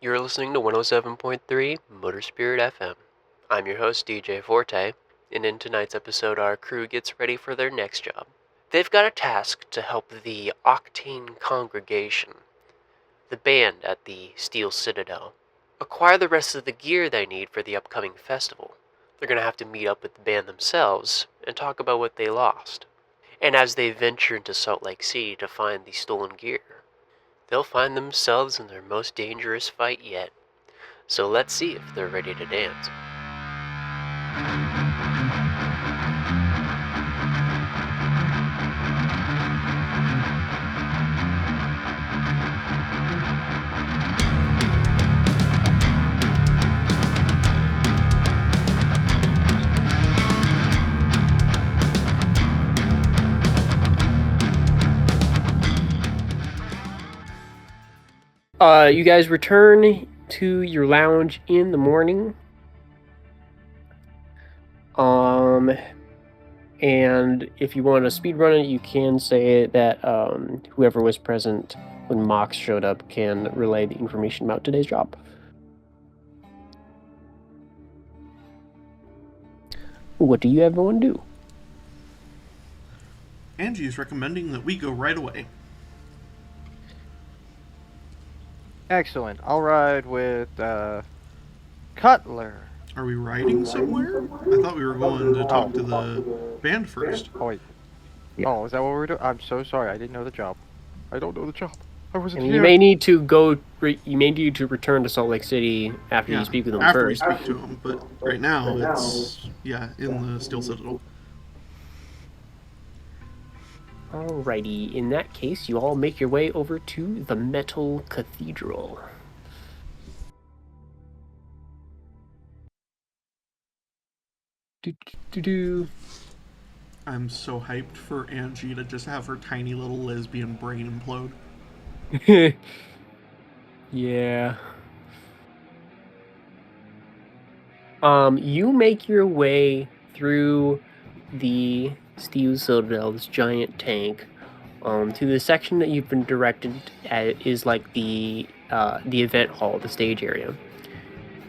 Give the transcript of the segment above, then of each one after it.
You're listening to 107.3 Motor Spirit FM. I'm your host, DJ Forte, and in tonight's episode, our crew gets ready for their next job. They've got a task to help the Octane congregation, the band at the Steel Citadel, acquire the rest of the gear they need for the upcoming festival. They're going to have to meet up with the band themselves and talk about what they lost. And as they venture into Salt Lake City to find the stolen gear, they'll find themselves in their most dangerous fight yet. So let's see if they're ready to dance. You guys return to your lounge in the morning. And if you want to speedrun it, you can say that whoever was present when Mox showed up can relay the information about today's job. What do you everyone do? Angie is recommending that we go right away. Excellent. I'll ride with Cutler. Are we riding somewhere? I thought we were going to talk to the band first. Oh, wait. Yeah. Oh, is that what we're doing? I'm so sorry. I didn't know the job. I don't know the job. I wasn't And here. you may need to go. You may need to return to Salt Lake City after you speak with them after first. we speak to them, but right now it's in the Steel Citadel. Alrighty, in that case, you all make your way over to the Metal Cathedral. I'm so hyped for Angie to just have her tiny little lesbian brain implode. Yeah. You make your way through the Steel Citadel, this giant tank, to the section that you've been directed at is like the event hall, the stage area.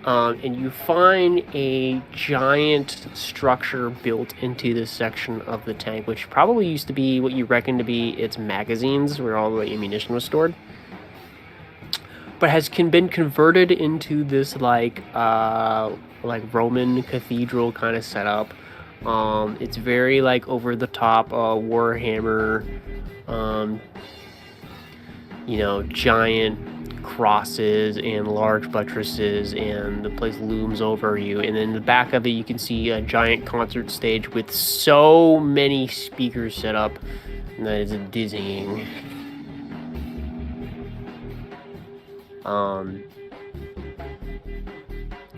And you find a giant structure built into this section of the tank, which probably used to be what you reckon to be its magazines, where all the ammunition was stored, but has been converted into this like Roman cathedral kind of setup. It's very like over the top Warhammer, giant crosses and large buttresses, and the place looms over you. And in the back of it, you can see a giant concert stage with so many speakers set up that is dizzying.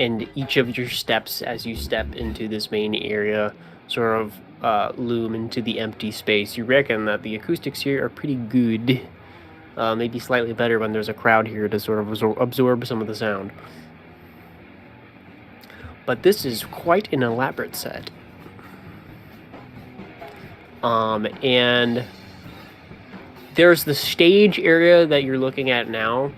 And each of your steps as you step into this main area sort of loom into the empty space. You reckon that the acoustics here are pretty good. Maybe slightly better when there's a crowd here to sort of absorb some of the sound. But this is quite an elaborate set. And there's the stage area that you're looking at now.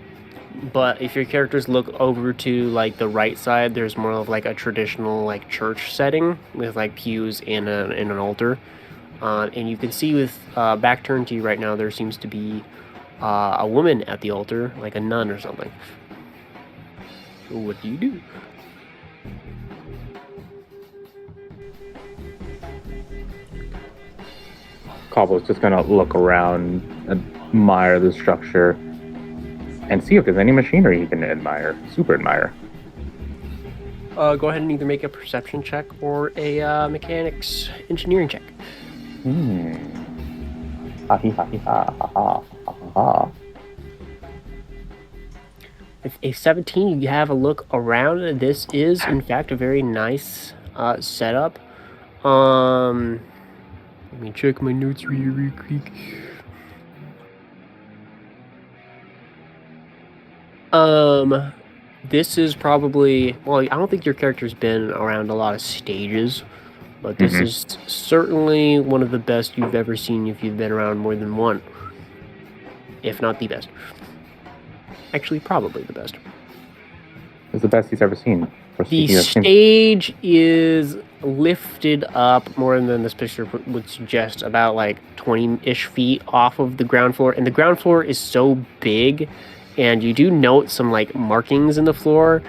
But if your characters look over to like the right side, there's more of like a traditional like church setting with like pews and an altar. And you can see with back turned to you right now, there seems to be a woman at the altar, like a nun or something. What do you do? Cobble's just gonna look around, admire the structure, and see if there's any machinery he can super admire. Go ahead and either make a perception check or a mechanics engineering check. Ha he ha he ha ha ha ha ha. With a 17, you have a look around. This is, in fact, a very nice setup. Let me check my notes real quick. This is probably, well, I don't think your character's been around a lot of stages, but this is certainly one of the best you've ever seen if you've been around more than one. If not the best. Actually, probably the best. It's the best he's ever seen. The stage is lifted up more than this picture would suggest, about like 20-ish feet off of the ground floor. And the ground floor is so big, and you do note some like markings in the floor.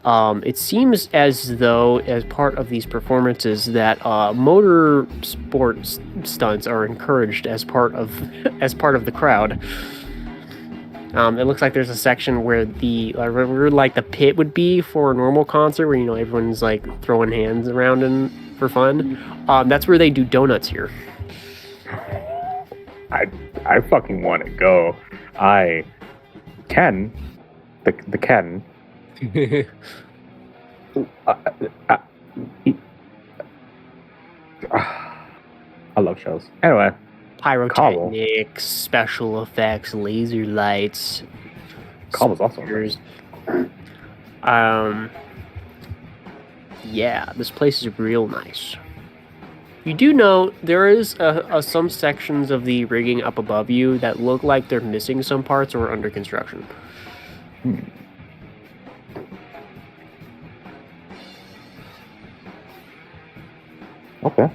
It seems as though, as part of these performances, that motor sports stunts are encouraged as part of the crowd. It looks like there's a section where the pit would be for a normal concert, where everyone's like throwing hands around and for fun. That's where they do donuts here. I fucking want to go. I can. The Ken. I love shows. Anyway. Pyrotechnics, special effects, laser lights. Cobble's awesome. Yeah, this place is real nice. You do know there is some sections of the rigging up above you that look like they're missing some parts or under construction. Okay.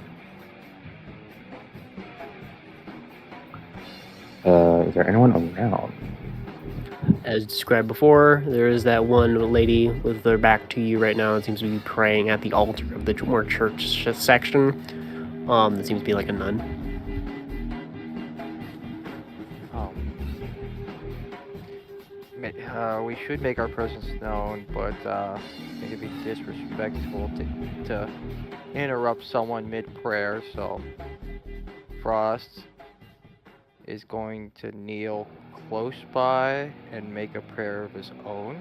Is there anyone around? As described before, there is that one lady with their back to you right now that seems to be praying at the altar of the more church section. That seems to be like a nun. We should make our presence known, but I think it'd be disrespectful to interrupt someone mid-prayer, so Frost is going to kneel close by and make a prayer of his own.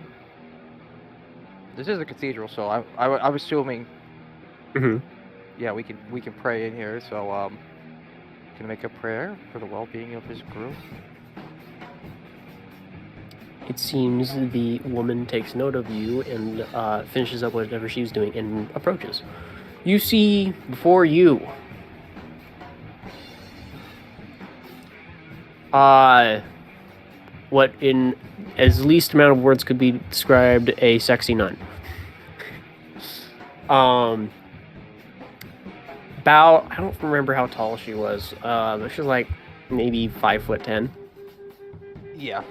This is a cathedral, so I'm assuming. Yeah, we can pray in here. So can make a prayer for the well-being of his group. It seems the woman takes note of you and finishes up whatever she's doing and approaches. You see before you what in as least amount of words could be described, a sexy nun. About, I don't remember how tall she was. She was like maybe 5'10". Yeah.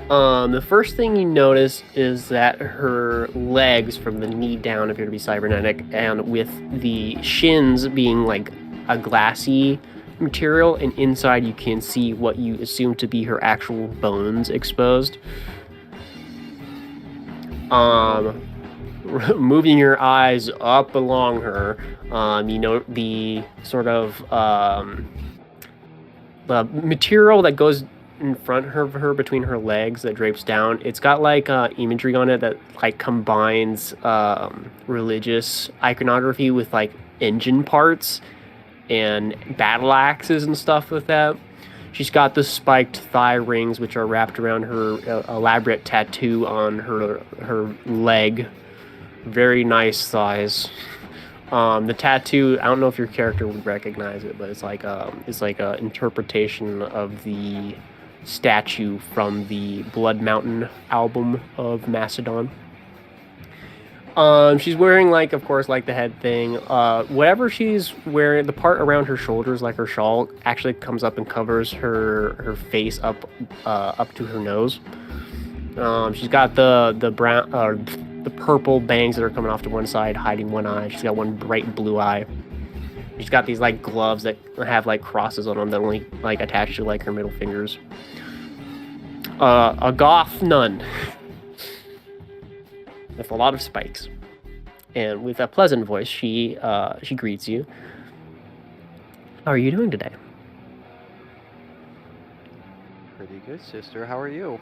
The first thing you notice is that her legs from the knee down appear to be cybernetic, and with the shins being like a glassy material, and inside you can see what you assume to be her actual bones exposed. Moving your eyes up along her, you know the sort of the material that goes in front of her between her legs that drapes down. It's got like imagery on it that like combines religious iconography with like engine parts and battle axes and stuff with that. She's got the spiked thigh rings, which are wrapped around her elaborate tattoo on her leg. Very nice thighs. The tattoo, I don't know if your character would recognize it, but it's like a interpretation of the statue from the Blood Mountain album of Macedon. She's wearing, like, of course, like the head thing. Whatever she's wearing, the part around her shoulders, like her shawl, actually comes up and covers her face up to her nose. She's got the brown, the purple bangs that are coming off to one side, hiding one eye. She's got one bright blue eye. She's got these like gloves that have like crosses on them that only like attach to like her middle fingers. A goth nun with a lot of spikes, and with a pleasant voice, she greets you. How are you doing today? Pretty good, sister. How are you?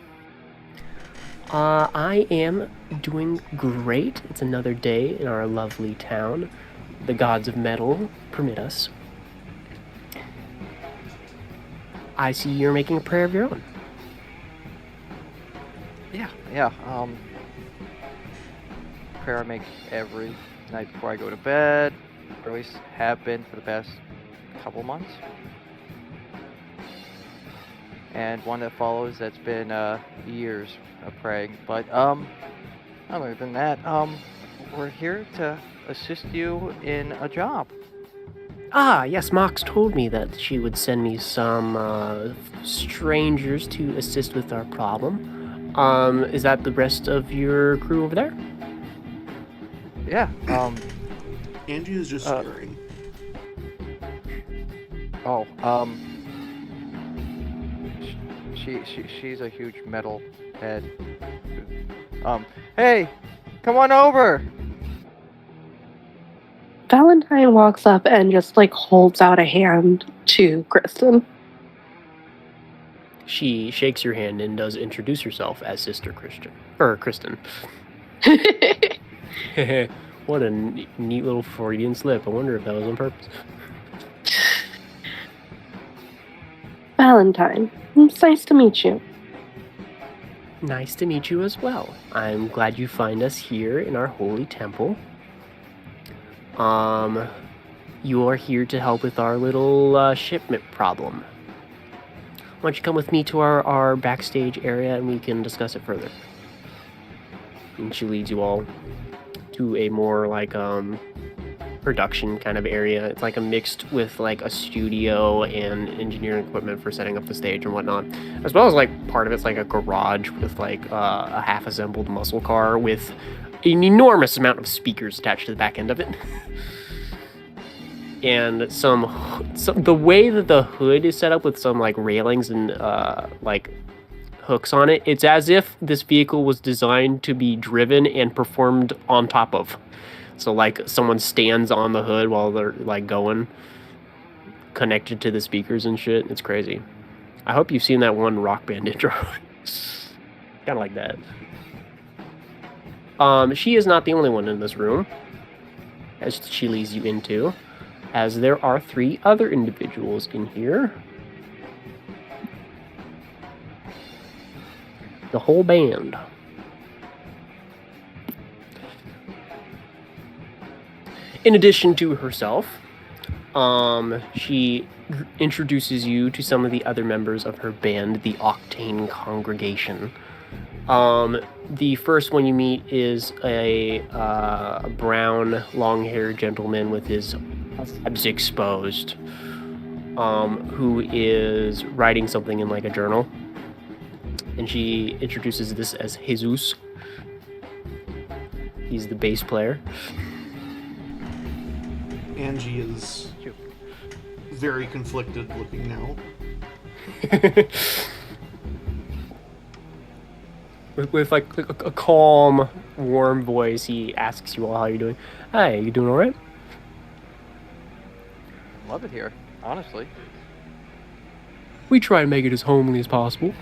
I am doing great. It's another day in our lovely town. The gods of metal permit us. I see you're making a prayer of your own. Yeah. Prayer I make every night before I go to bed. Or at least have been for the past couple months. And one that follows that's been years of praying. But Other than that, we're here to assist you in a job. Ah, yes, Mox told me that she would send me some strangers to assist with our problem. Is that the rest of your crew over there? Yeah. Angie is just staring. Oh. She's a huge metal head. Hey, come on over. Valentine walks up and just like holds out a hand to Kristen. She shakes your hand and does introduce herself as Sister Kristen. What a neat little Freudian slip. I wonder if that was on purpose. Valentine, it's nice to meet you. Nice to meet you as well. I'm glad you find us here in our holy temple. You are here to help with our little shipment problem. Why don't you come with me to our backstage area and we can discuss it further. And she leads you all to a more like production kind of area. It's like a mixed with like a studio and engineering equipment for setting up the stage and whatnot, as well as like part of it's like a garage with like a half assembled muscle car with an enormous amount of speakers attached to the back end of it. And the way that the hood is set up with some like railings and like hooks on it, it's as if this vehicle was designed to be driven and performed on top of. So like someone stands on the hood while they're like going, connected to the speakers and shit. It's crazy. I hope you've seen that one Rock Band intro. Kind of like that. She is not the only one in this room, as she leads you into, as there are 3 other individuals in here. The whole band. In addition to herself, she introduces you to some of the other members of her band, the Octane congregation. The first one you meet is a brown, long-haired gentleman with his abs exposed, who is writing something in like a journal. And she introduces this as Jesus. He's the bass player. Angie is very conflicted looking now. with like a calm, warm voice, he asks you all how you're doing. Hi, you doing all right? Love it here, honestly. We try and make it as homely as possible.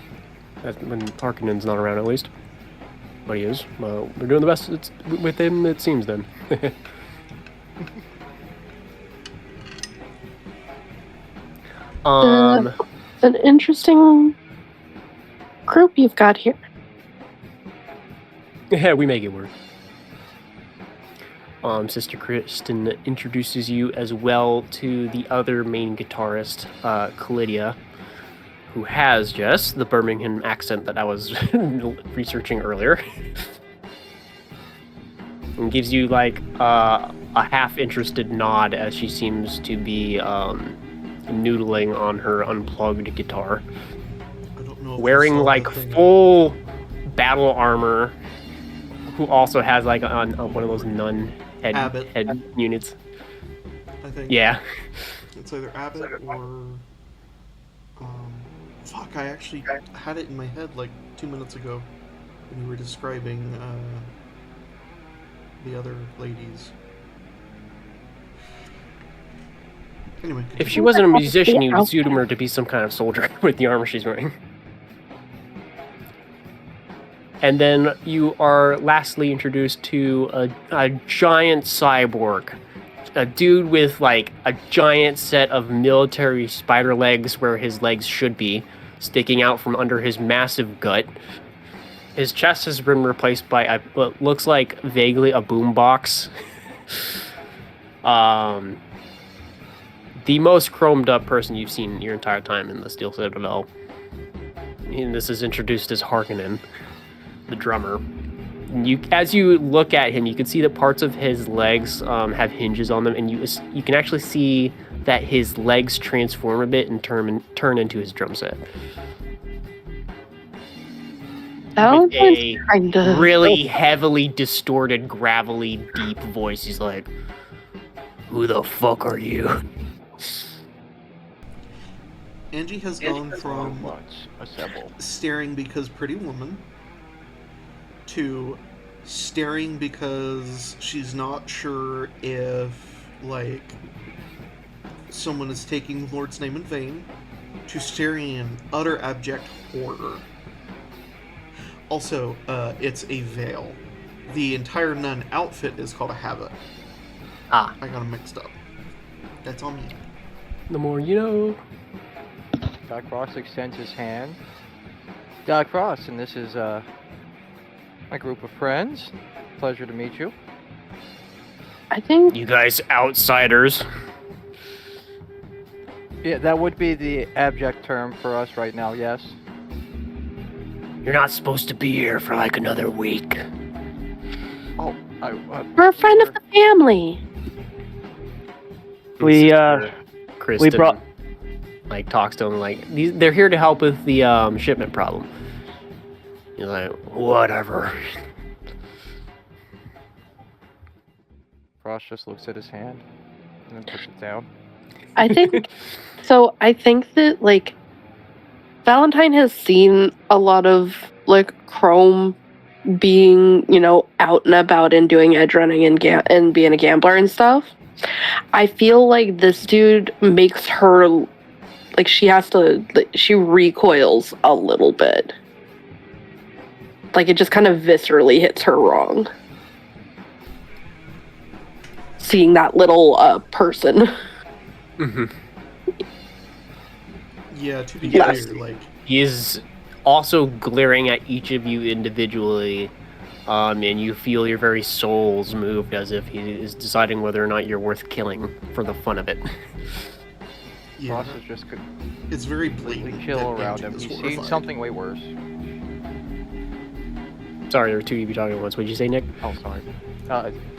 That's when Harkonnen's not around, at least. But he is. We're doing the best with him, it seems, then. An interesting group you've got here. Yeah, we make it work. Sister Kristen introduces you as well to the other main guitarist, Callidia, who has just the Birmingham accent that I was researching earlier. And gives you like a half-interested nod as she seems to be noodling on her unplugged guitar. I don't know if Wearing like full battle armor, who also has like on one of those nun head units. I think. Yeah. It's either Abbott or fuck, I actually had it in my head like 2 minutes ago when you were describing the other ladies. Anyway. If she wasn't a musician, you'd assume her to be some kind of soldier with the armor she's wearing. And then you are lastly introduced to a giant cyborg. A dude with like a giant set of military spider legs where his legs should be, sticking out from under his massive gut. His chest has been replaced by what looks like vaguely a boombox. The most chromed up person you've seen your entire time in the Steel Citadel. And this is introduced as Harkonnen, the drummer. As you look at him, you can see that parts of his legs have hinges on them, and you can actually see that his legs transform a bit and turn into his drum set. With a really heavily distorted, gravelly, deep voice, he's like, "Who the fuck are you?" Angie has gone from assemble staring because Pretty Woman to staring because she's not sure if, like, someone is taking the Lord's name in vain, to staring in utter abject horror. Also, it's a veil. The entire nun outfit is called a habit. Ah. I got them mixed up. That's on me. The more you know. Doc Frost extends his hand. Doc Frost, and this is my group of friends. Pleasure to meet you. I think You guys outsiders. Yeah, that would be the abject term for us right now, yes. You're not supposed to be here for like another week. Oh, we're a friend of the family. We We brought like talks to him like they're here to help with the shipment problem. He's like, whatever. Frost just looks at his hand and then puts it down. I think so. I think that like Valentine has seen a lot of like Chrome being, out and about and doing edge running and being a gambler and stuff. I feel like this dude makes her like she recoils a little bit. Like it just kind of viscerally hits her wrong. Seeing that little person. Mm-hmm. Yeah, to be Yes. clear, like... He is also glaring at each of you individually, and you feel your very souls moved as if he is deciding whether or not you're worth killing for the fun of it. Yeah, Frost is just it's very completely blatant. chill that around Angie him. is He's seen horrified. something way worse. Sorry, there were two of you talking at once. What'd you say, Nick? Oh, sorry.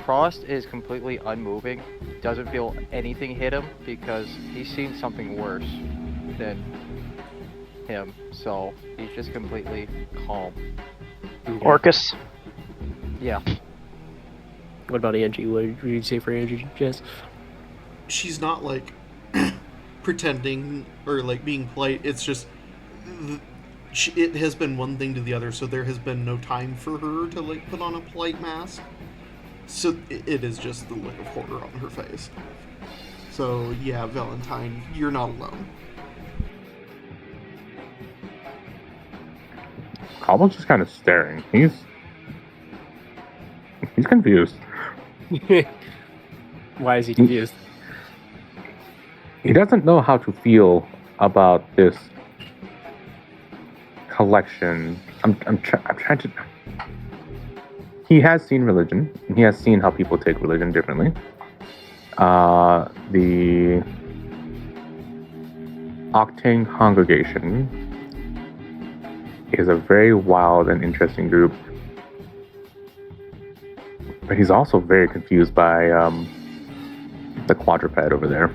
Frost is completely unmoving. Doesn't feel anything hit him because he's seen something worse than him. So he's just completely calm. Okay. Orcus. Yeah. What about Angie? What did you say for Angie, Jess? She's not, like, pretending or, like, being polite. It's just... it has been one thing to the other, so there has been no time for her to, like, put on a polite mask. So it is just the look of horror on her face. So, yeah, Valentine, you're not alone. Cobble's just kind of staring. He's confused. Why is he confused? He doesn't know how to feel about this collection. I'm trying to. He has seen religion. He has seen how people take religion differently. The Octane congregation is a very wild and interesting group. But he's also very confused by the quadruped over there.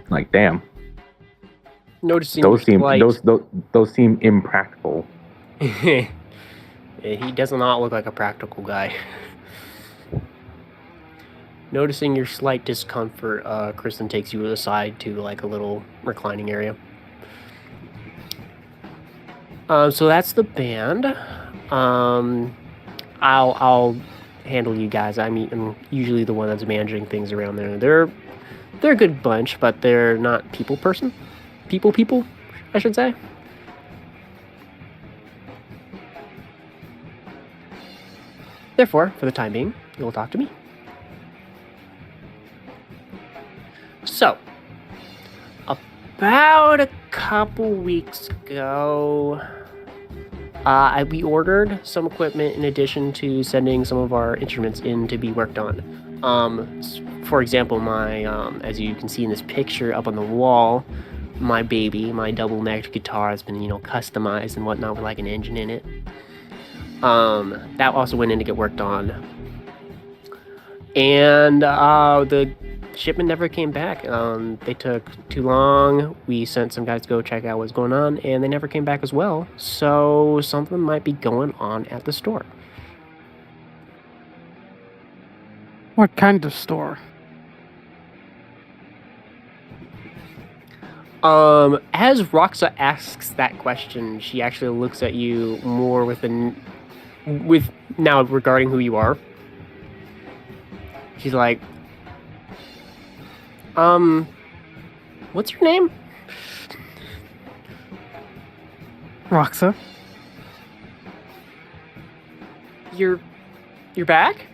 Like, damn. Noticing Those seem like those seem impractical. he does not look like a practical guy. Noticing your slight discomfort, Kristen takes you aside to like a little reclining area. So that's the band. I'll handle you guys. I'm usually the one that's managing things around there. They're a good bunch, but they're not people, I should say. Therefore, for the time being, you'll talk to me. So, about a couple weeks ago, we ordered some equipment in addition to sending some of our instruments in to be worked on. For example, my as you can see in this picture up on the wall, my baby, my double-necked guitar has been, customized and whatnot with like an engine in it. That also went in to get worked on. And the shipment never came back. They took too long. We sent some guys to go check out what's going on, and they never came back as well. So something might be going on at the store. What kind of store? As Roxa asks that question, she actually looks at you more with now regarding who you are. She's like, what's your name? Roxa. You're back?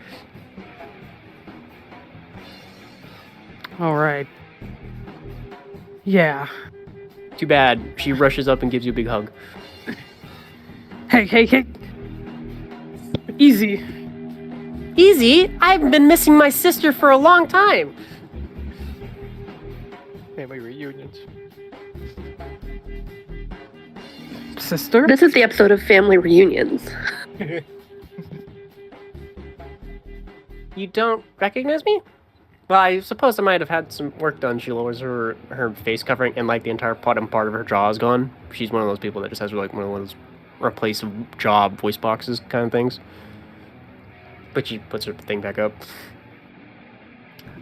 All right. Yeah. Too bad. She rushes up and gives you a big hug. Hey. Easy. Easy? I've been missing my sister for a long time. Family reunions. Sister? This is the episode of Family Reunions. You don't recognize me? Well, I suppose I might have had some work done. She lowers her face covering, and like the entire bottom part of her jaw is gone. She's one of those people that just has like one of those replace jaw voice boxes kind of things. But she puts her thing back up.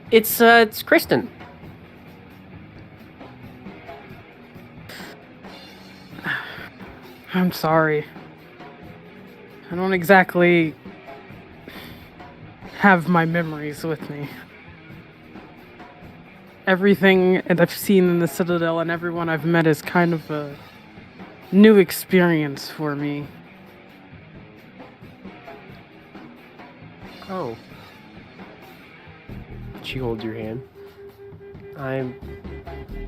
It's Kristen. I'm sorry. I don't exactly have my memories with me. Everything that I've seen in the Citadel and everyone I've met is kind of a new experience for me. Oh. She holds your hand.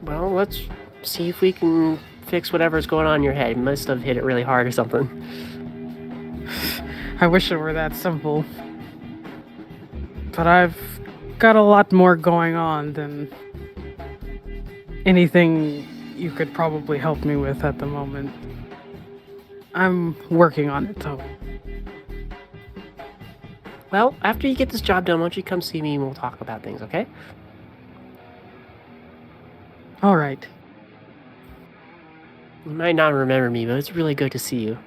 Well, let's see if we can fix whatever's going on in your head. You must have hit it really hard or something. I wish it were that simple. But I've got a lot more going on than anything you could probably help me with at the moment. I'm working on it, though. Well, after you get this job done, why don't you come see me and we'll talk about things, okay? All right. You might not remember me, but it's really good to see you.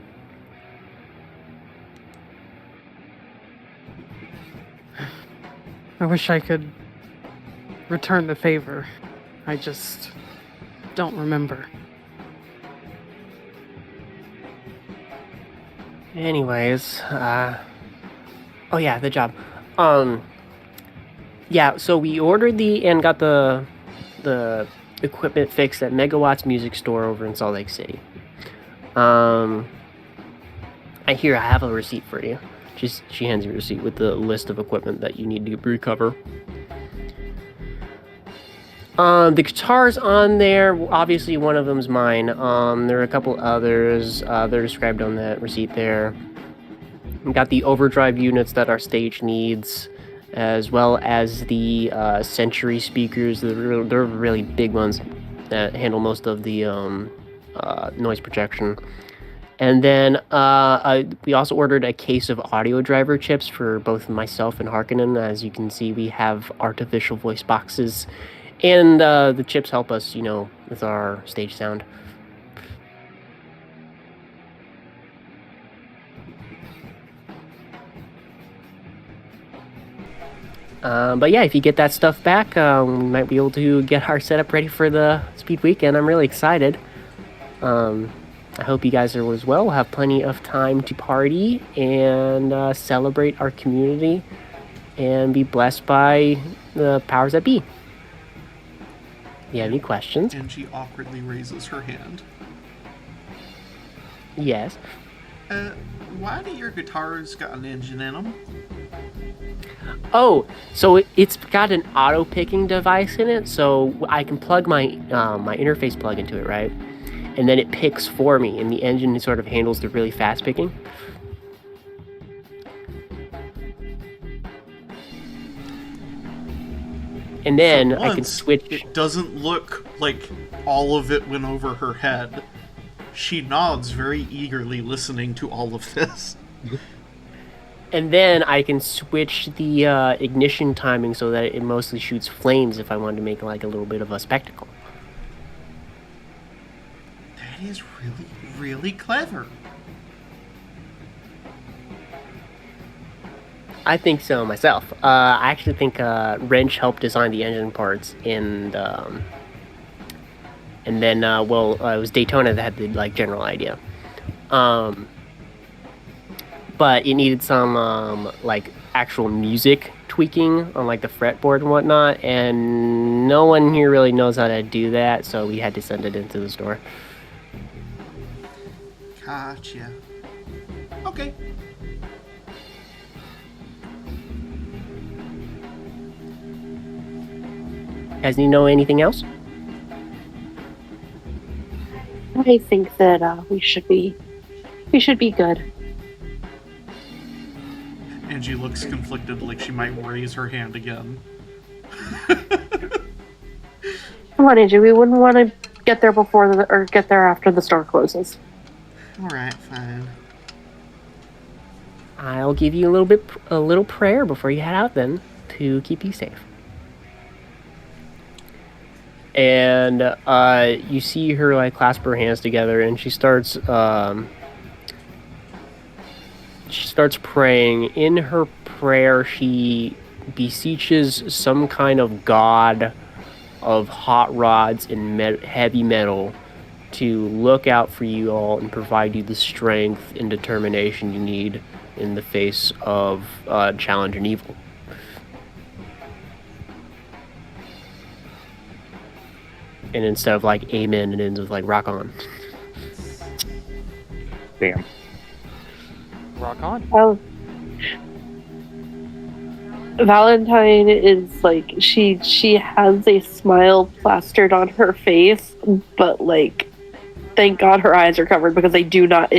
I wish I could return the favor. I just don't remember. Anyways, oh yeah, the job. Yeah, so we ordered and got the equipment fixed at Megawatt's music store over in Salt Lake City. I have a receipt for you. She hands you a receipt with the list of equipment that you need to recover. The guitars on there, obviously one of them's mine. There are a couple others. They're described on that receipt there. We got the overdrive units that our stage needs, as well as the Century speakers. They're really big ones that handle most of the noise projection. And then we also ordered a case of audio driver chips for both myself and Harkonnen. As you can see, we have artificial voice boxes, and the chips help us, with our stage sound. But yeah, if you get that stuff back, we might be able to get our setup ready for the Speed Weekend. I'm really excited. I hope you guys are as well. We'll have plenty of time to party and celebrate our community and be blessed by the powers that be. Do you have any questions? And she awkwardly raises her hand. Yes. Why do your guitars got an engine in them? Oh, so it's got an auto-picking device in it, so I can plug my my interface plug into it, right? And then it picks for me, and the engine sort of handles the really fast picking. And then For I can once, switch. It doesn't look like all of it went over her head. She nods very eagerly, listening to all of this. And then I can switch the ignition timing so that it mostly shoots flames if I wanted to make like a little bit of a spectacle. That is really, really clever. I think so myself. I actually think Wrench helped design the engine parts, and then it was Daytona that had the like general idea. But it needed some like actual music tweaking on like the fretboard and whatnot, and no one here really knows how to do that, so we had to send it into the store. Gotcha. Okay. Guys, you know anything else? I think that we should be good. Angie looks conflicted, like she might raise her hand again. Come on, Angie. We wouldn't want to get there or get there after the store closes. Alright, fine. I'll give you a little prayer before you head out then to keep you safe. And you see her like clasp her hands together, and she starts praying. In her prayer, she beseeches some kind of god of hot rods and heavy metal to look out for you all and provide you the strength and determination you need in the face of challenge and evil. And instead of like amen, it ends with like rock on. Damn. Rock on. Well, Valentine is like she has a smile plastered on her face, but like thank God her eyes are covered because it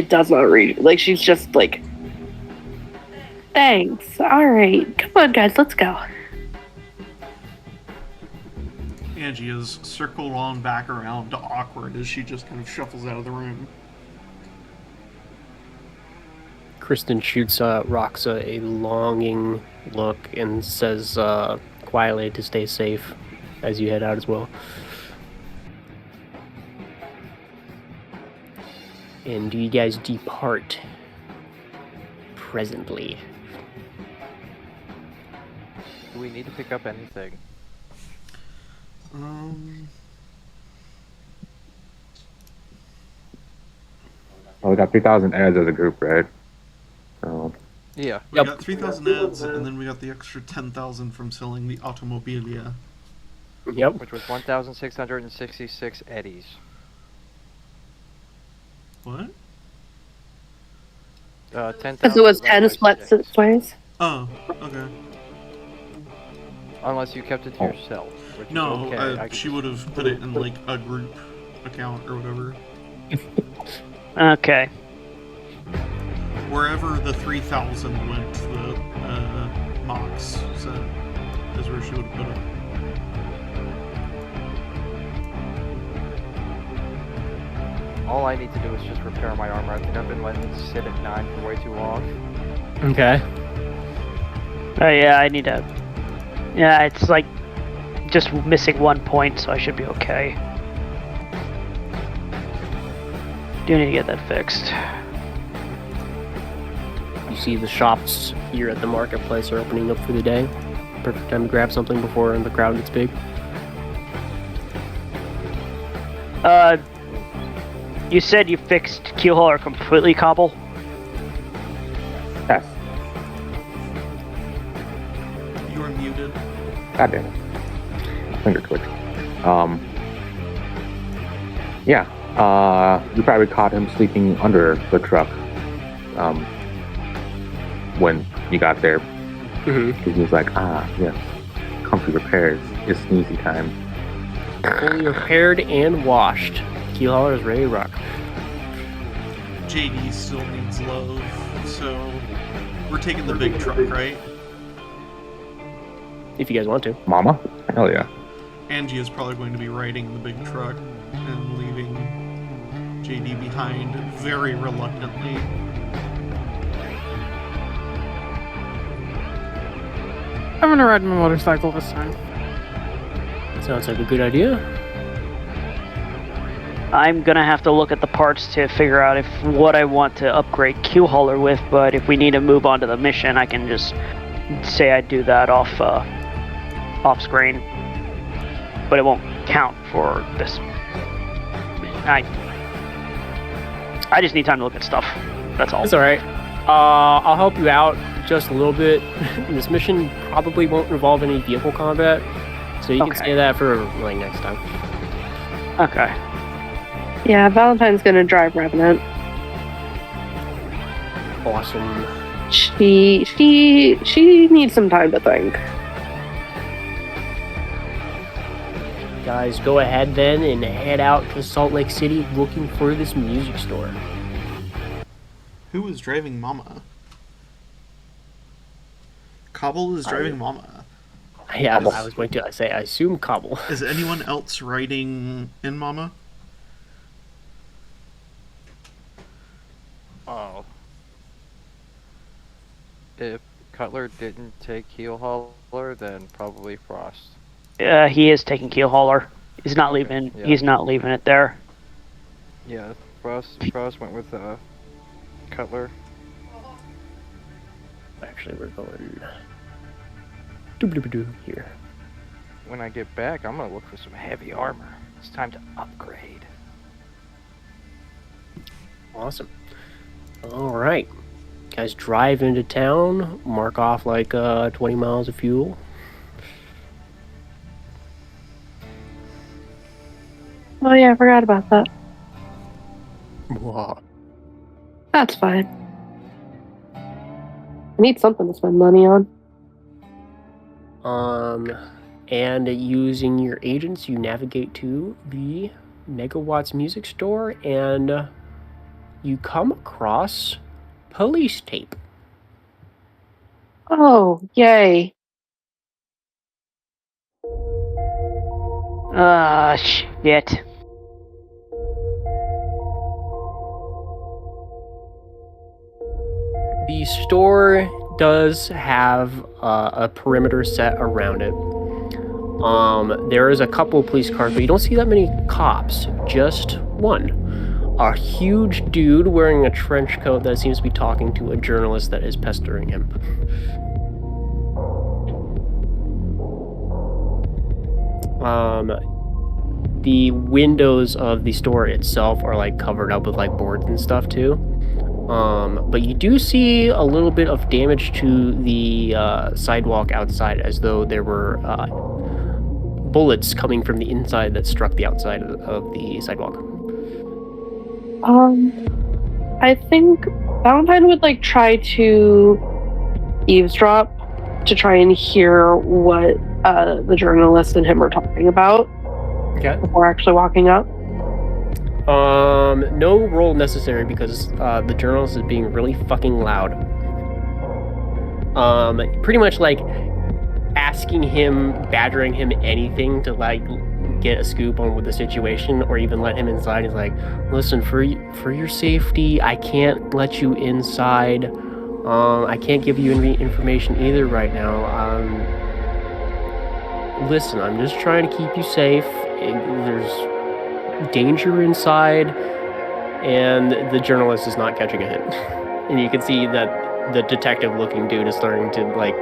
does not read. Like she's just like, thanks. All right, come on guys, let's go. Angie is circled on back around to awkward as she just kind of shuffles out of the room. Kristen shoots Roxa a longing look and says quietly to stay safe as you head out as well. And do you guys depart presently? Do we need to pick up anything? Well, we got 3,000 ads as a group, right? So Yeah. We got 3,000 ads, and then we got the extra 10,000 from selling the automobilia. Yep. Which was 1,666 eddies. What? 10,000. Because it was 10 split six ways. Oh, okay. Unless you kept it to yourself. Which No, is okay. she would have put it in like a group account or whatever. Okay. Wherever the 3,000 went, the Mox said is where she would have put it. All I need to do is just repair my armor. I think I've been letting it sit at 9 for way too long. Okay. Oh yeah, I need to. Yeah, it's like just missing 1 point, so I should be okay. Do need to get that fixed. You see the shops here at the marketplace are opening up for the day. Perfect time to grab something before the crowd gets big. You said you fixed Keelhauler completely, Cobble? yes. You are muted. God damn it. Finger twitch. Yeah. You probably caught him sleeping under the truck. When you got there. Mm-hmm. Because he was like, yes. Comfy repairs. It's sneezy time. Fully repaired and washed. Keel hauler is ready to rock. JD still needs love, so we're taking the big truck, right? if you guys want to. Mama? Hell yeah. Angie is probably going to be riding in the big truck and leaving JD behind very reluctantly. I'm gonna ride my motorcycle this time. Sounds like a good idea. I'm gonna have to look at the parts to figure out if what I want to upgrade Q hauler with, but if we need to move on to the mission, I can just say I do that off screen. But it won't count for this. I just need time to look at stuff. That's all. It's alright. I'll help you out just a little bit. This mission probably won't involve any vehicle combat, so you can say that for like next time. Okay. Yeah, Valentine's gonna drive Revenant. Awesome. She needs some time to think. Guys, go ahead then and head out to Salt Lake City looking for this music store. Who is driving Mama? Cobble is driving Mama. Yeah, I was going to say, I assume Cobble. Is anyone else riding in Mama? Oh. If Cutler didn't take heel hauler, then probably Frost. He is taking keel hauler. He's not leaving. Yeah. He's not leaving it there. Yeah, Frost went with Cutler. Actually, we're going doo-doo-doo here. When I get back, I'm gonna look for some heavy armor. It's time to upgrade. Awesome. All right, guys, drive into town. Mark off like 20 miles of fuel. Oh yeah, I forgot about that. Wow. That's fine. I need something to spend money on. And using your agents, you navigate to the Megawatts music store, and you come across police tape. Oh, yay. Shit. The store does have a perimeter set around it. There is a couple of police cars, but you don't see that many cops, just one. A huge dude wearing a trench coat that seems to be talking to a journalist that is pestering him. The windows of the store itself are like covered up with like boards and stuff too. But you do see a little bit of damage to the sidewalk outside, as though there were bullets coming from the inside that struck the outside of the sidewalk. I think Valentine would like try to eavesdrop to try and hear what the journalist and him are talking about. Okay. Before actually walking up. No roll necessary because the journalist is being really fucking loud. Pretty much like asking him, badgering him anything to like get a scoop on with the situation, or even let him inside. He's like, listen, for your safety, I can't let you inside. I can't give you any information either right now. Listen, I'm just trying to keep you safe. There's danger inside, and the journalist is not catching a hint. And you can see that the detective-looking dude is starting to like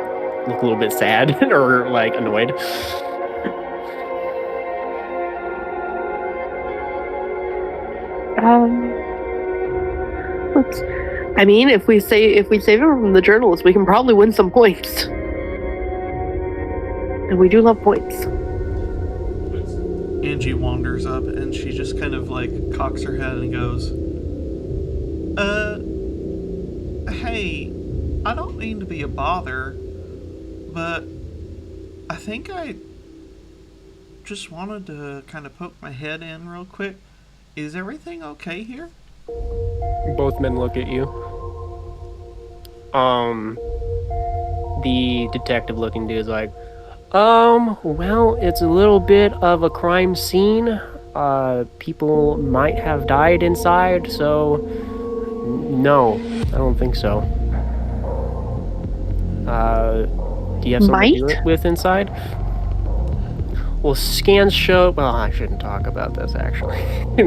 look a little bit sad or like annoyed. I mean, if we save him from the journalist, we can probably win some points. And we do love points. Angie wanders up and she just kind of like cocks her head and goes, hey, I don't mean to be a bother, but I think I just wanted to kind of poke my head in real quick. Is everything okay here? Both men look at you. The detective looking dude is like, Well, it's a little bit of a crime scene. People might have died inside, so no, I don't think so. Do you have something to do Might? it with inside? Well, scans show. Well, I shouldn't talk about this actually. She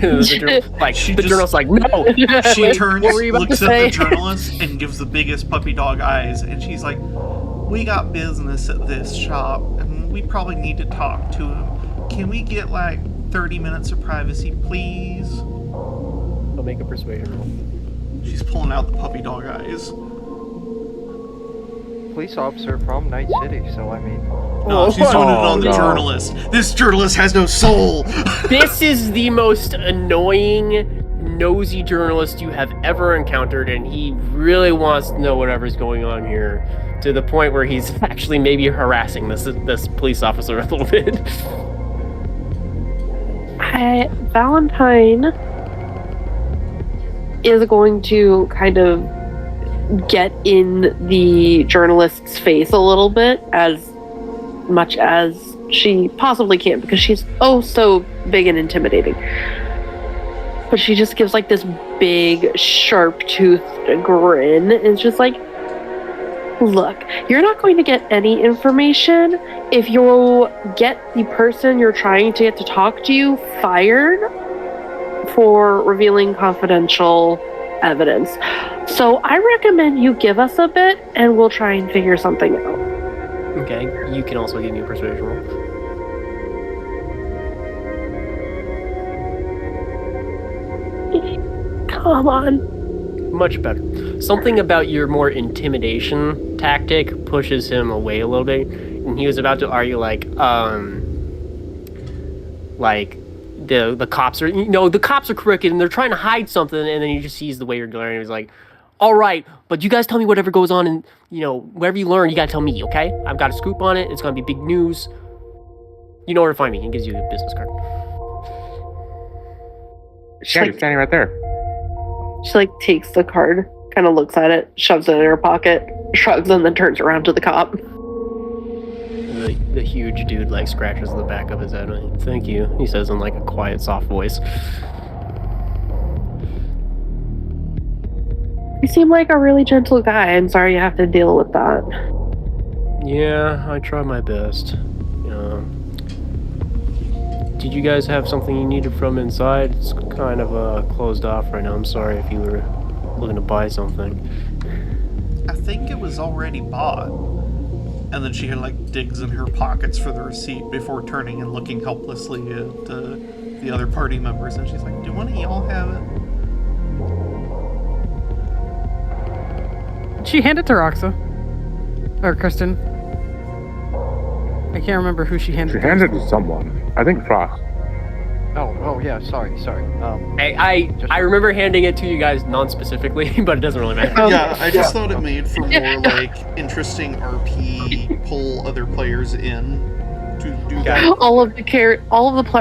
the just- journalist's like, no. She turns, What were you about looks to at the say? journalist, and gives the biggest puppy dog eyes, and she's like, "We got business at this shop, and we probably need to talk to him. Can we get like 30 minutes of privacy, please?" I'll make a persuasion roll. She's pulling out the puppy dog eyes. Police officer from Night City, so I mean, No, she's doing it on the no. journalist. This journalist has no soul. This is the most annoying, nosy journalist you have ever encountered, and he really wants to know whatever's going on here, to the point where he's actually maybe harassing this police officer a little bit. Valentine is going to kind of get in the journalist's face a little bit, as much as she possibly can, because she's oh so big and intimidating. But she just gives like this big, sharp-toothed grin. And it's just like, look, you're not going to get any information if you get the person you're trying to get to talk to you fired for revealing confidential evidence. So I recommend you give us a bit and we'll try and figure something out. Okay, you can also give me a persuasion roll. Come on. Much better. Something about your more intimidation tactic pushes him away a little bit, and he was about to argue like the cops are, the cops are crooked and they're trying to hide something, and then he just sees the way you're glaring and he's like, all right, but you guys tell me whatever goes on, and whatever you learn, you gotta tell me, okay? I've got a scoop on it. It's gonna be big news. You know where to find me. He gives you a business card. She Yeah, you're standing right there. takes the card, kind of looks at it, shoves it in her pocket, shrugs, and then turns around to the cop. The huge dude scratches the back of his head. Thank you, he says in a quiet, soft voice. You seem like a really gentle guy. I'm sorry you have to deal with that. Yeah, I try my best. Did you guys have something you needed from inside? It's kind of closed off right now. I'm sorry if you were looking to buy something. I think it was already bought. And then she digs in her pockets for the receipt before turning and looking helplessly at the other party members. And she's like, do one of y'all have it? She handed to Roxa. Or Kristen. I can't remember who she handed She to. handed it to someone. I think Frost. oh yeah, sorry. I remember handing it to you guys non-specifically, but it doesn't really matter. Yeah, I just thought it made for more interesting RP, pull other players in to do that. All of the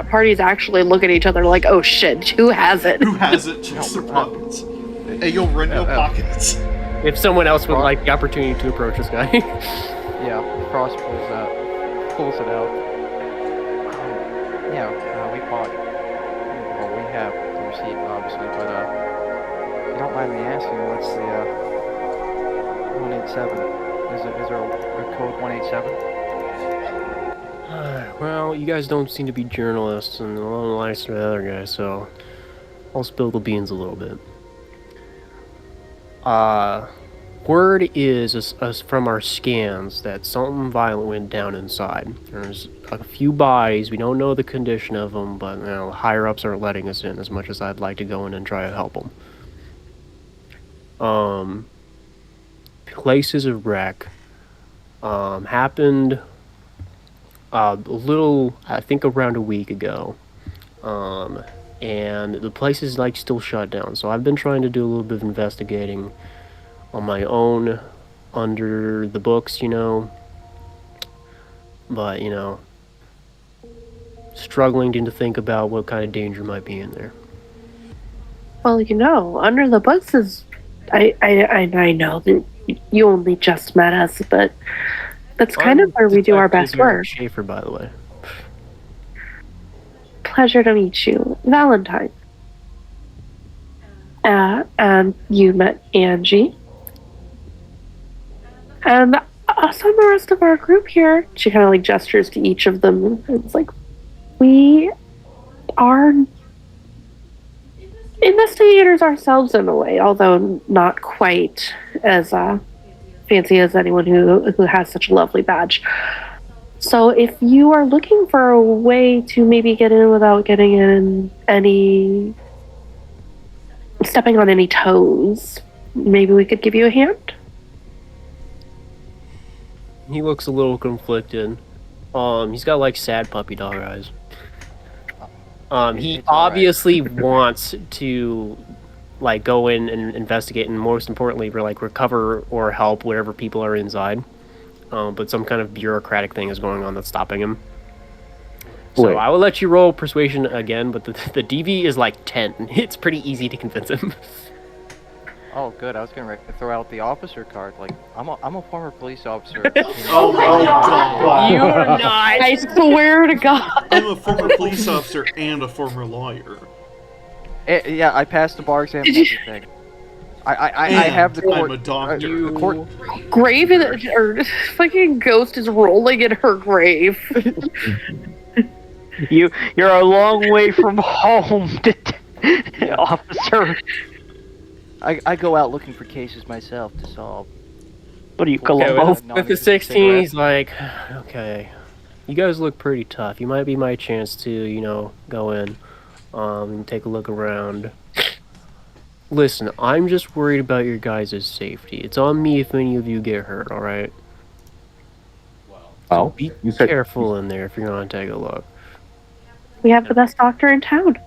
parties actually look at each other like, oh shit, who has it? Who has it? Checks their pockets. Hey, yo, run your pockets. If someone else would like the opportunity to approach this guy. Yeah, Frost pulls it out. We bought. Well, we have the receipt, obviously, but if you don't mind me asking, what's the 187? Is there a code 187? Well, you guys don't seem to be journalists, and a little nicer than the other guy, so I'll spill the beans a little bit. Word is from our scans that something violent went down inside. There's a few bodies. We don't know the condition of them, but higher ups aren't letting us in as much as I'd like to go in and try to help them. Places of wreck happened a little, I think around a week ago. And the place is still shut down. So I've been trying to do a little bit of investigating on my own, under the books, but struggling to think about what kind of danger might be in there. Well, under the books is, I know that you only just met us, but That's kind of where we do our best Detective Eric work. Schaefer, by the way. Pleasure to meet you, Valentine. And you met Angie. And us and the rest of our group here, she kind of like gestures to each of them. It's like, we are investigators ourselves in a way, although not quite as fancy as anyone who has such a lovely badge. So if you are looking for a way to maybe get in without getting in stepping on any toes, maybe we could give you a hand. He looks a little conflicted. He's got like sad puppy dog eyes. He It's all right. obviously wants to like go in and investigate, and most importantly, like recover or help whatever people are inside. But some kind of bureaucratic thing is going on that's stopping him. So Wait. I will let you roll persuasion again, but the DV is like 10. It's pretty easy to convince him. Oh, good. I was gonna throw out the officer card. Like, I'm a former police officer. Oh my god. You are not. I swear to God. I'm a former police officer and a former lawyer. Yeah, I passed the bar exam and Did you- everything. I have the court. I'm a doctor. The court. Grave or fucking ghost is rolling in her grave. You're a long way from home, officer. I go out looking for cases myself to solve. What are you, Okay, Columbo? with the 16, he's like, okay, you guys look pretty tough. You might be my chance to, go in, and take a look around. Listen, I'm just worried about your guys' safety. It's on me if any of you get hurt, alright? Oh, Be you said careful in there if you're gonna take a look. We have the best doctor in town.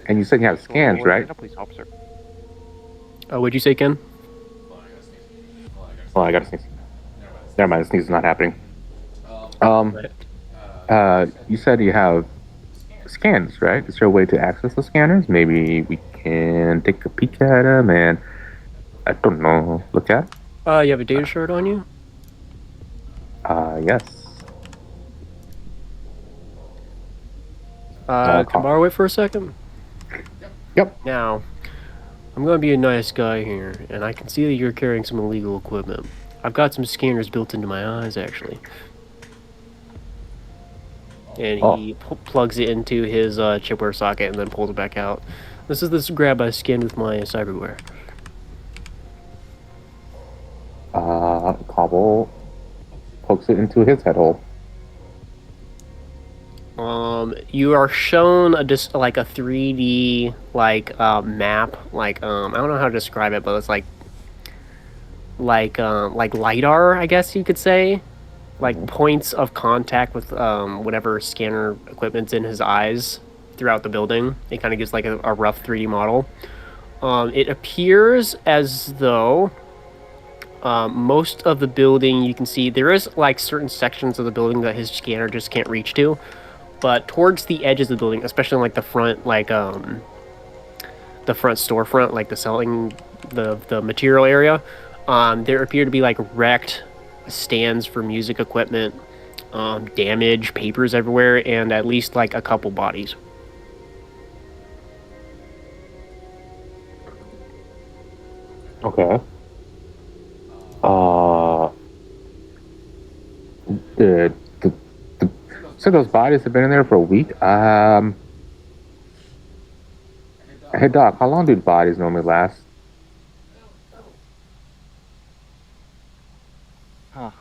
and you said you have scans, right? A police officer. Oh, what'd you say, Ken? Oh, I gotta sneeze. Never mind, the sneeze is not happening. You said you have scans, right? Is there a way to access the scanners? Maybe we can take a peek at them and, I don't know, look at? You have a data shard on you? Yes. Can I borrow it for a second? Yep. Now, I'm gonna be a nice guy here, and I can see that you're carrying some illegal equipment. I've got some scanners built into my eyes, actually. And he plugs it into his chipware socket and then pulls it back out. This is grab I scanned with my cyberware. Cobble pokes it into his head hole. You are shown just like a 3D map. I don't know how to describe it, but it's like LiDAR, I guess you could say. Like points of contact with whatever scanner equipment's in his eyes throughout the building. It kind of gives like a rough 3D model. It appears as though most of the building, you can see there is like certain sections of the building that his scanner just can't reach to, but towards the edges of the building, especially like the front, the front storefront, like the selling the material area, there appear to be like wrecked stands for music equipment, damage, papers everywhere, and at least like a couple bodies. Okay. So those bodies have been in there for a week. Hey Doc, how long do bodies normally last? Huh.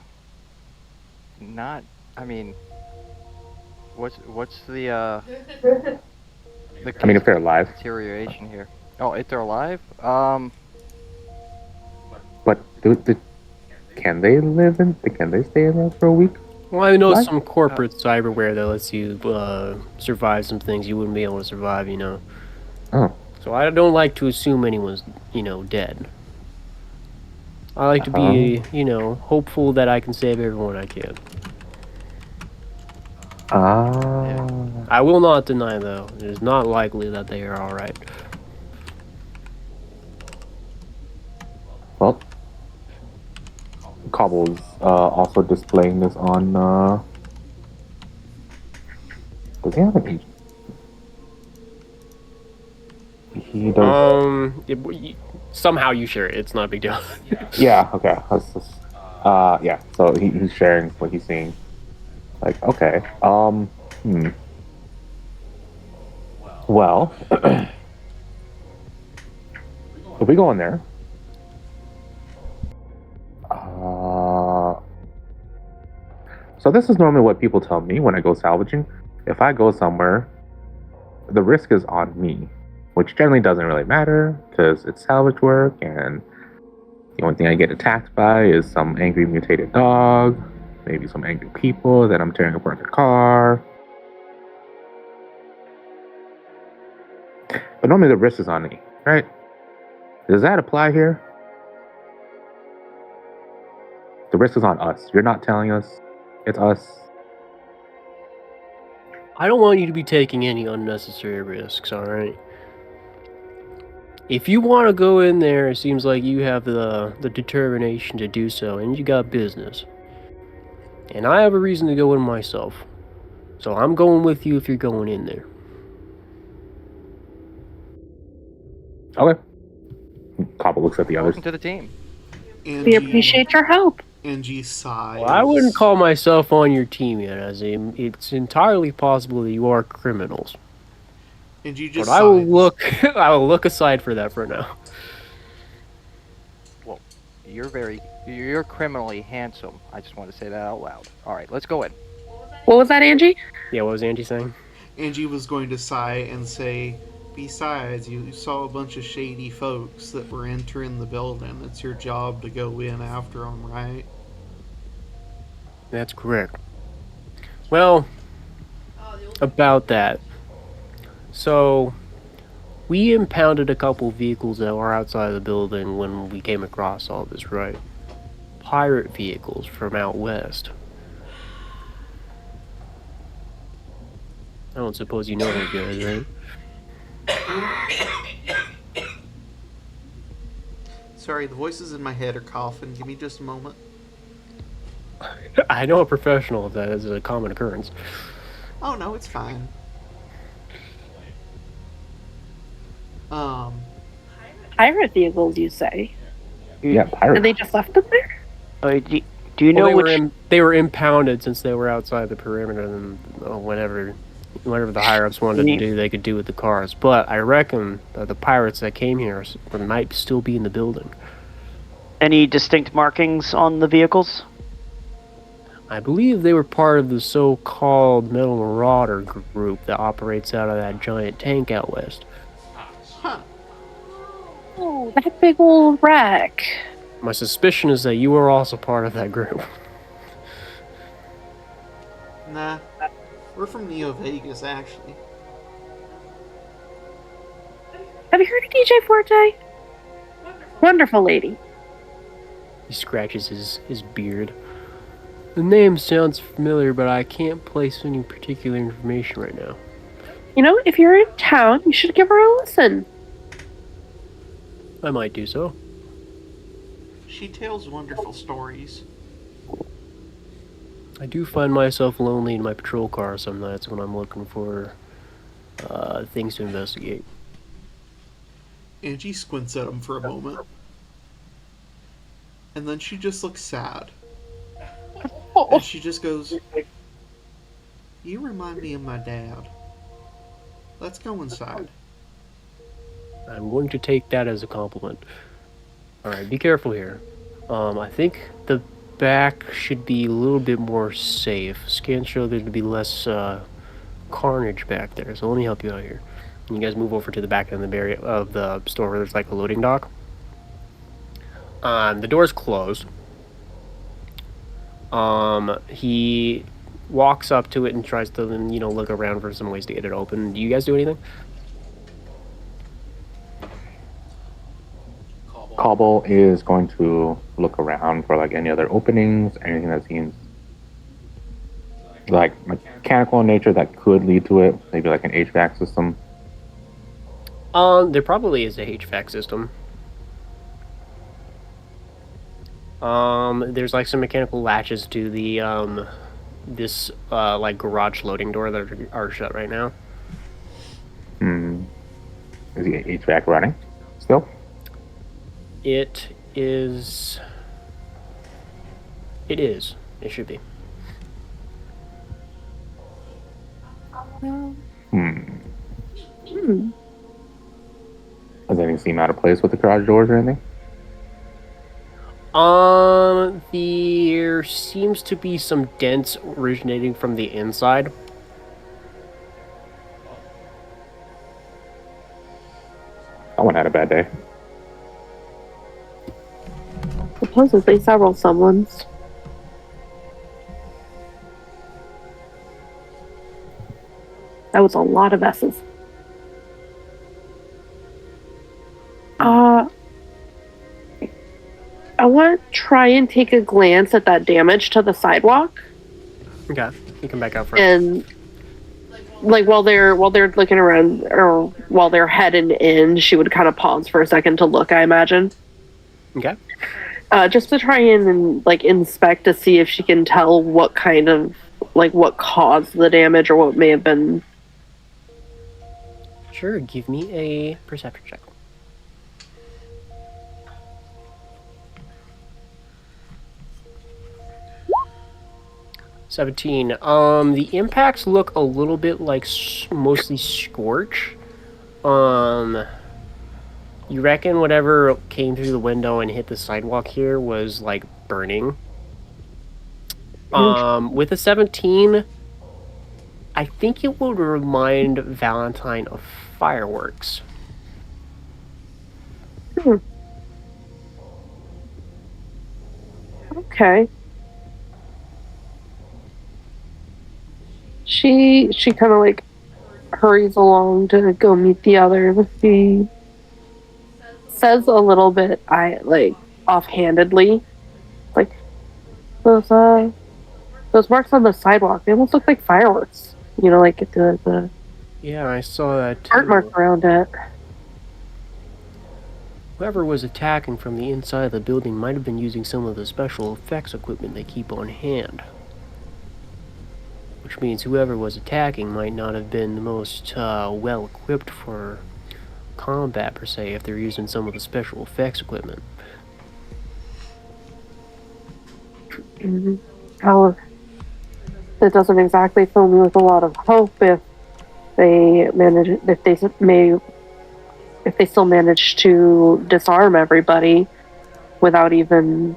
Not. I mean. What's the I mean, if they're alive. deterioration here? Oh, if they're alive? But can they live in? Can they stay in there for a week? Well, I know What? some corporate cyberware that lets you survive some things you wouldn't be able to survive, Oh. So I don't like to assume anyone's, dead. I like to be, hopeful that I can save everyone I can. I will not deny, though, it is not likely that they are alright. Well, Cobble's also displaying this on. Does he have an agent? He does. Somehow you share it. It's not a big deal. Yeah. Okay. Yeah. So he's sharing what he's seeing. Like, okay. Well, if we go in there, so this is normally what people tell me when I go salvaging. If I go somewhere, the risk is on me, which generally doesn't really matter because it's salvage work, and the only thing I get attacked by is some angry mutated dog, maybe some angry people that I'm tearing apart the car. But normally the risk is on me, right? Does that apply here? The risk is on us. You're not telling us. It's us. I don't want you to be taking any unnecessary risks, alright? If you want to go in there, it seems like you have the determination to do so, and you got business. And I have a reason to go in myself. So I'm going with you if you're going in there. Okay. Cobble looks at the others. Welcome to the team. We appreciate your help. Angie sighs. Well, I wouldn't call myself on your team yet, as it's entirely possible that you are criminals. Angie just But I will look aside for that for now. Well, you're criminally handsome. I just want to say that out loud. All right, let's go in. What was that, Angie? Yeah, what was Angie saying? Angie was going to sigh and say, besides, you saw a bunch of shady folks that were entering the building. It's your job to go in after them, right? That's correct. Well, about that. So, we impounded a couple vehicles that were outside the building when we came across all this, right? Pirate vehicles from out west. I don't suppose you know those guys, right? Sorry, the voices in my head are coughing. Give me just a moment. I know a professional if that is a common occurrence. Oh, no, it's fine. Pirate vehicles, you say? Yeah, pirate. And they just left them there? Do you know they were impounded since they were outside the perimeter, and whatever the higher-ups wanted to do, they could do with the cars. But I reckon that the pirates that came here might still be in the building. Any distinct markings on the vehicles? I believe they were part of the so-called Metal Marauder group that operates out of that giant tank out west. Huh. Oh, that big old wreck. My suspicion is that you were also part of that group. Nah. We're from Neo Vegas, actually. Have you heard of DJ Forte? Wonderful lady. He scratches his beard. The name sounds familiar, but I can't place any particular information right now. You know, if you're in town, you should give her a listen. I might do so. She tells wonderful stories. I do find myself lonely in my patrol car some nights when I'm looking for things to investigate. Angie squints at him for a moment. And then she just looks sad. And she just goes, you remind me of my dad. Let's go inside. I'm going to take that as a compliment. Alright, be careful here. I think the back should be a little bit more safe. Scans show there to be less carnage back there, so let me help you out here. You guys move over to the back end of the store where there's like a loading dock. The door's closed. He walks up to it and tries to, look around for some ways to get it open. Do you guys do anything? Cobble is going to look around for like any other openings, anything that seems like mechanical in nature that could lead to it. Maybe like an HVAC system. There probably is a HVAC system. There's like some mechanical latches to the this like garage loading door that are shut right now. Is the HVAC running still? It is. It is. It should be. Does anything seem out of place with the garage doors or anything? There seems to be some dents originating from the inside. Someone had a bad day. Supposedly several someones. That was a lot of S's. I want to try and take a glance at that damage to the sidewalk. Okay, you can back out for it. And like while they're looking around, or while they're heading in, she would kind of pause for a second to look, I imagine. Okay. Just to try and like inspect to see if she can tell what kind of, like, what caused the damage or what may have been. Sure, give me a perception check. $17. The impacts look a little bit like mostly scorch. You reckon whatever came through the window and hit the sidewalk here was like burning? With a 17, I think it would remind Valentine of fireworks. Okay. She kind of like hurries along to go meet the others. She says a little bit, offhandedly, like, those marks on the sidewalk, they almost look like fireworks. You know, like the Yeah, I saw that too. art mark around it. Whoever was attacking from the inside of the building might have been using some of the special effects equipment they keep on hand. Which means whoever was attacking might not have been the most well equipped for combat per se if they're using some of the special effects equipment. However, it doesn't exactly fill me with a lot of hope if they still manage to disarm everybody without even,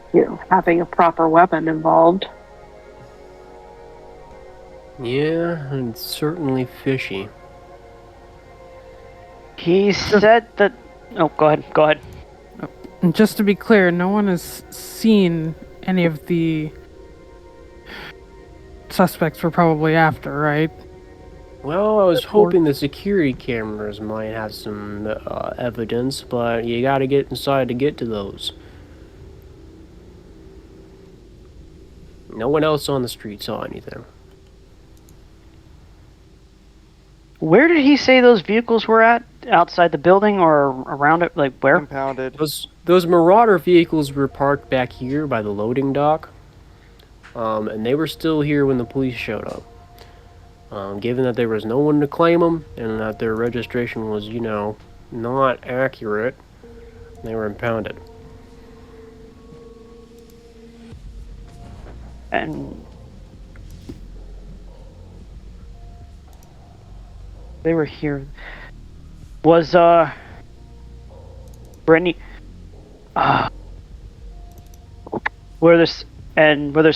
having a proper weapon involved. Yeah, it's certainly fishy. He said that. Oh, go ahead. And just to be clear, no one has seen any of the suspects we're probably after, right? Well, I was hoping the security cameras might have some evidence, but you gotta get inside to get to those. No one else on the street saw anything. Where did he say those vehicles were at? Outside the building or around it? Like where? Compounded. Those Marauder vehicles were parked back here by the loading dock, and they were still here when the police showed up. Given that there was no one to claim them and that their registration was, not accurate, they were impounded. And they were here. Was Brittany were there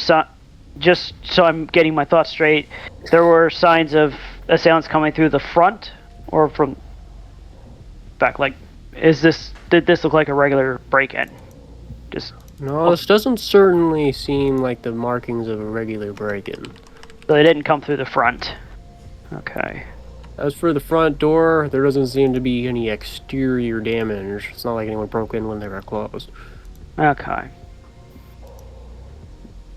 just so I'm getting my thoughts straight, there were signs of assailants coming through the front or from back? Like, did this look like a regular break-in? No, this doesn't certainly seem like the markings of a regular break-in. So they didn't come through the front. Okay. As for the front door, there doesn't seem to be any exterior damage. It's not like anyone broke in when they were closed. Okay.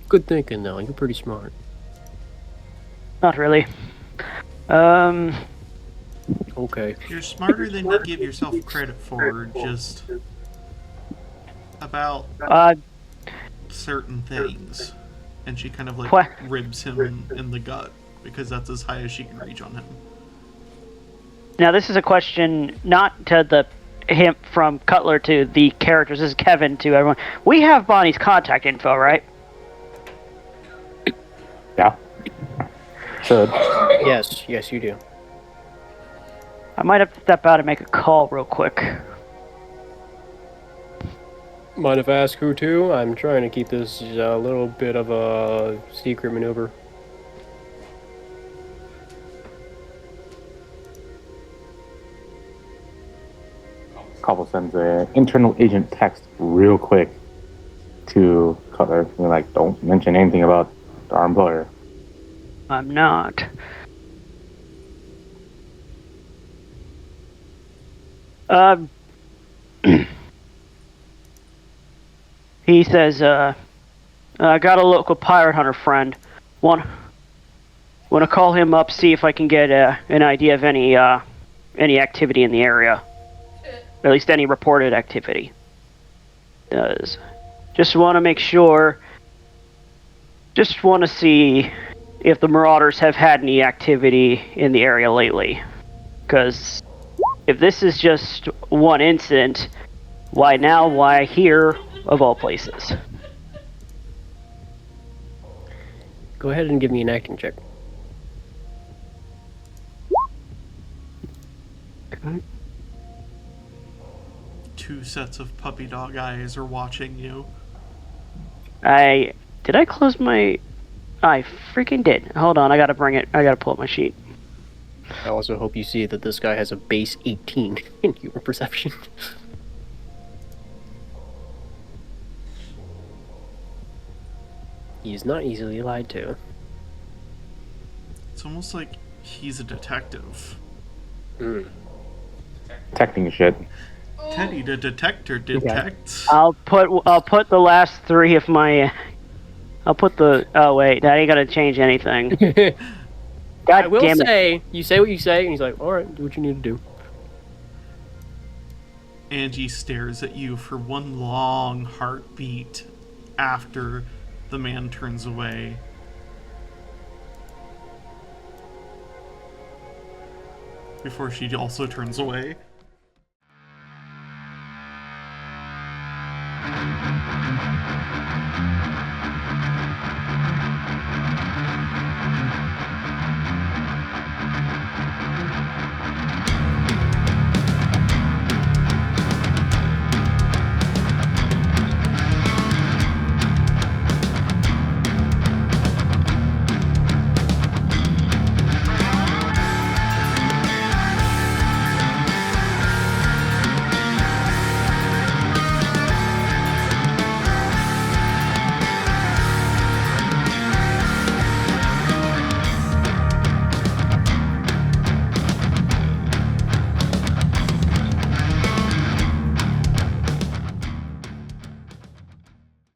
Good thinking, though. You're pretty smart. Not really. Okay. You're smarter than you give yourself credit for. Just about certain things. And she kind of like What? ribs him in the gut because that's as high as she can reach on him. Now, this is a question not to him from Cutler to the characters. This is Kevin to everyone. We have Bonnie's contact info, right? Yeah. Should. Yes, you do. I might have to step out and make a call real quick. Mind if I ask who to? I'm trying to keep this a little bit of a secret maneuver. Cobble sends an internal agent text real quick to Cutler. You're like, don't mention anything about our employer. I'm not. He says, I got a local pirate hunter friend. Want to call him up, see if I can get an idea of any activity in the area. At least any reported activity. Does. Just want to make sure. Just want to see if the Marauders have had any activity in the area lately. Because if this is just one incident, why now? Why here, of all places? Go ahead and give me an acting check. Okay. 2 sets of puppy dog eyes are watching you. Did I close my... I freaking did. Hold on, I gotta pull up my sheet. I also hope you see that this guy has a base 18 in humor perception. He is not easily lied to. It's almost like he's a detective. Detecting shit. Teddy, the detector, detects. I'll put the last 3 of my... I'll put the... Oh, wait, that ain't gonna change anything. God I will damn it. say, you say what you say, and he's like, alright, do what you need to do. Angie stares at you for one long heartbeat after the man turns away. Before she also turns away.